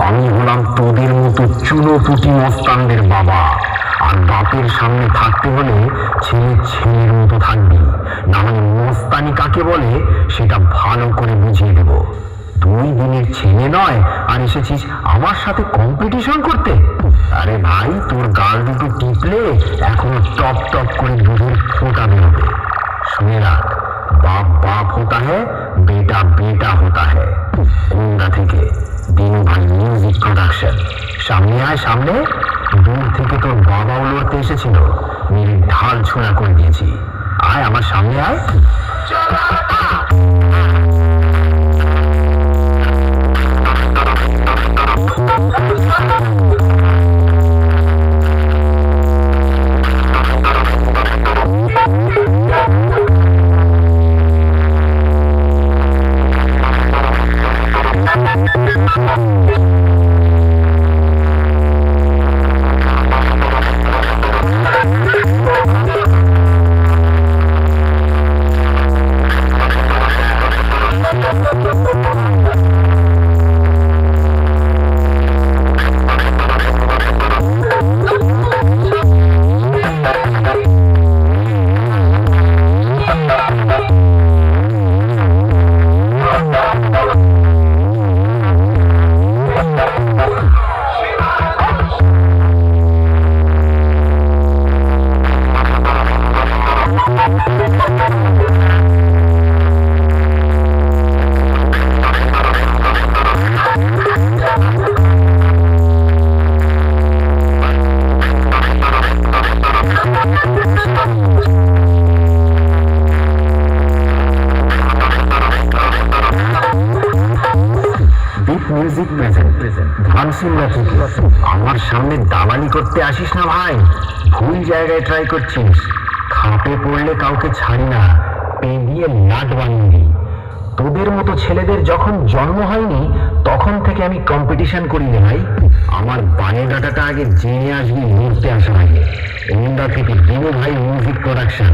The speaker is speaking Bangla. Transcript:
আমি হলাম তোদের মতো চুনোপুটি মস্তানদের বাবা। আর বাপের সামনে থাকতে হলে ছেলে ছেলের মতো থাকবি, না হলে মস্তানি কাকে বলে সেটা ভালো করে বুঝিয়ে দেব। 2 দিনের ছেলে নয় আর এসেছিস আমার সাথে কম্পিটিশন করতে? আরে ভাই, তোর গাল দুটো টিপলে এখনো টপ টপ করে দুধের ফোঁটা বেরোবে। শুনে রাখ, बाप बाप होता है, बेटा बेटा होता है। कुंडा থেকে দিনু ভাই মিউজিক প্রোডাকশন। সামনে আয় সামনে। দূর থেকে তোর বাবাও লড়তে এসেছিল, মেরে ঢাল ছোড়া করে দিয়েছি। আয় আমার সামনে আয়। মিউজিক প্রেজেন্ট ধানসিংহা থেকে। আমার সামনে দালালি করতে আসিস না ভাই, ভুল জায়গায় ট্রাই করছিস। খাপে পড়লে কাউকে ছাড়ি না, পেঁদিয়ে লাট বানিয়ে দিই। তোদের মতো ছেলেদের যখন জন্ম হয়নি তখন থেকে আমি কম্পিটিশন করি না ভাই। আমার বায়োডাটাটা আগে জেনে আসবি লড়তে আসার আগে। ওন্দা থেকে দিনু ভাই মিউজিক প্রোডাকশন।